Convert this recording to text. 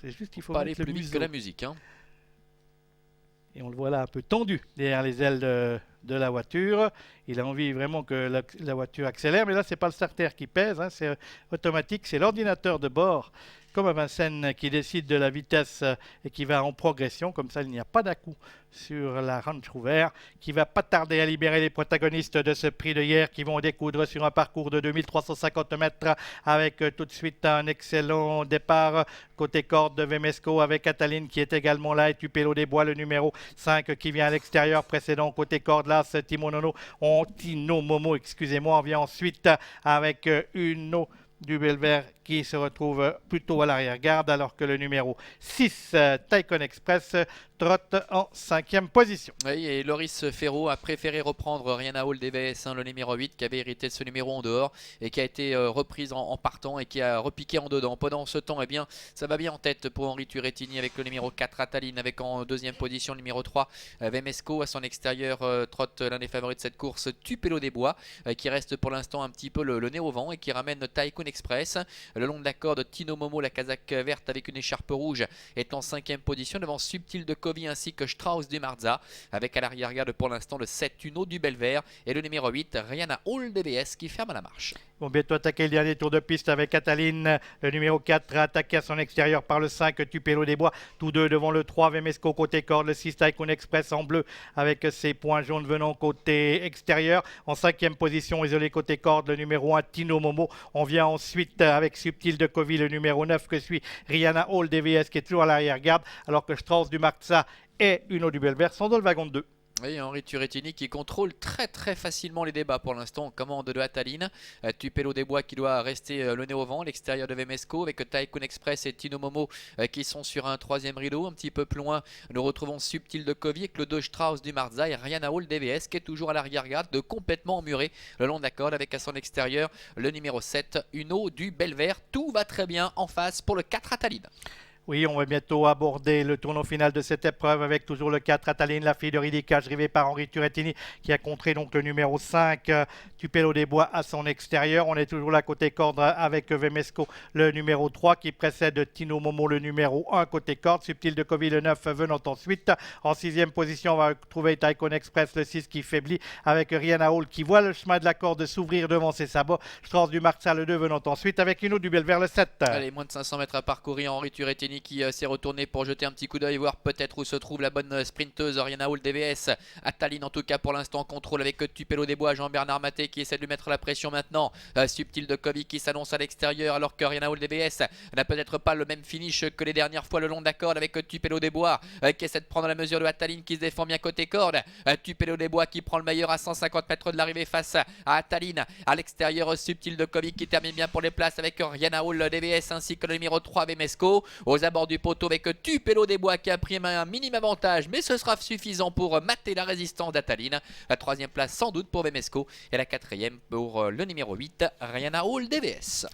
C'est juste qu'il faut Pas mettre aller le plus vite que museau. la musique, hein. Et on le voit là un peu tendu derrière les ailes de la voiture. Il a envie vraiment que la voiture accélère, mais là, c'est pas le starter qui pèse, hein, c'est automatique, c'est l'ordinateur de bord, comme à Vincennes, qui décide de la vitesse et qui va en progression. Comme ça, il n'y a pas d'à-coup sur la Range Rover, qui va pas tarder à libérer les protagonistes de ce prix de hier, qui vont découdre sur un parcours de 2350 mètres, avec tout de suite un excellent départ côté corde de Vemesco, avec Cataline qui est également là, et Tupelo des Bois, le numéro 5 qui vient à l'extérieur, précédent côté corde là, c'est Tino Momo, excusez-moi, on vient ensuite avec Uno du Belvert qui se retrouve plutôt à l'arrière-garde, alors que le numéro 6, Taikon Express, trotte en 5e position. Oui, et Loris Ferro a préféré reprendre Rihanna Hall DVS, le numéro 8, qui avait hérité de ce numéro en dehors et qui a été reprise en partant et qui a repiqué en dedans. Pendant ce temps, eh bien, ça va bien en tête pour Henri Turrettini avec le numéro 4, Ataline, avec en deuxième position le numéro 3, Vemesco. À son extérieur, trotte l'un des favoris de cette course, Tupelo des Bois, qui reste pour l'instant un petit peu le nez au vent et qui ramène Taikon Express. Le long de la corde, Tino Momo, la casaque verte avec une écharpe rouge, est en 5e position devant Subtil de Covey ainsi que Strauss du Marza, avec à l'arrière-garde pour l'instant le 7 Uno du Belvert et le numéro 8 Rihanna Hall DBS qui ferme la marche. Vont bientôt attaquer le dernier tour de piste avec Cataline, le numéro 4 attaqué à son extérieur par le 5 Tupelo des Bois, tous deux devant le 3 Vemesco côté corde, le 6 Taikon Express en bleu avec ses points jaunes venant côté extérieur. En 5e position isolé côté corde, le numéro 1 Tino Momo. On vient ensuite avec Subtil de Covey, le numéro 9 que suit Rihanna Hall DVS qui est toujours à l'arrière-garde, alors que Strauss du Marza et Uno du Belvert sont dans le wagon de 2. Oui, Henri Turrettini qui contrôle très facilement les débats pour l'instant en commande de Ataline. Tupelo des Bois qui doit rester le nez au vent, l'extérieur de Vemesco avec Taikon Express et Tino Momo qui sont sur un 3e rideau. Un petit peu plus loin, nous retrouvons Subtil de Covey avec le 2 Strauss du Marza et Rihanna Hall DVS qui est toujours à l'arrière-garde, de complètement emmuré le long de la corde avec à son extérieur le numéro 7 Uno du Belvert. Tout va très bien en face pour le 4 Ataline. Oui, on va bientôt aborder le tournoi final de cette épreuve avec toujours le 4 Ataline, la fille de Ridicage, rivée par Henri Turrettini qui a contré donc le numéro 5 Tupelo des Bois à son extérieur. On est toujours là côté corde avec Vemesco, le numéro 3 qui précède Tino Momo, le numéro 1 côté corde. Subtil de Covey, le 9 venant ensuite. En 6e position, on va trouver Taikon Express, le 6 qui faiblit avec Rihanna Hall qui voit le chemin de la corde s'ouvrir devant ses sabots. Strauss du Marza, le 2 venant ensuite avec Uno du Belvert, le 7. Allez, moins de 500 mètres à parcourir. Henri Turrettini qui s'est retourné pour jeter un petit coup d'œil, voir peut-être où se trouve la bonne sprinteuse Rihanna Hall DVS. Ataline en tout cas pour l'instant contrôle avec Tupelo des Bois, Jean-Bernard Maté qui essaie de lui mettre la pression maintenant. Subtil de Covey qui s'annonce à l'extérieur alors que Rihanna Hall DVS n'a peut-être pas le même finish que les dernières fois le long de la corde avec Tupelo des Bois qui essaie de prendre la mesure de Ataline qui se défend bien côté corde. Tupelo des Bois qui prend le meilleur à 150 mètres de l'arrivée face à Ataline. À l'extérieur, Subtil de Covey qui termine bien pour les places avec Rihanna Hall DVS ainsi que le numéro 3 Vemesco. Aux abords du poteau avec Tupelo des Bois qui a pris un minime avantage, mais ce sera suffisant pour mater la résistance d'Ataline. La 3e place sans doute pour Vemesco et la 4e pour le numéro 8 Rihanna Hall DVS.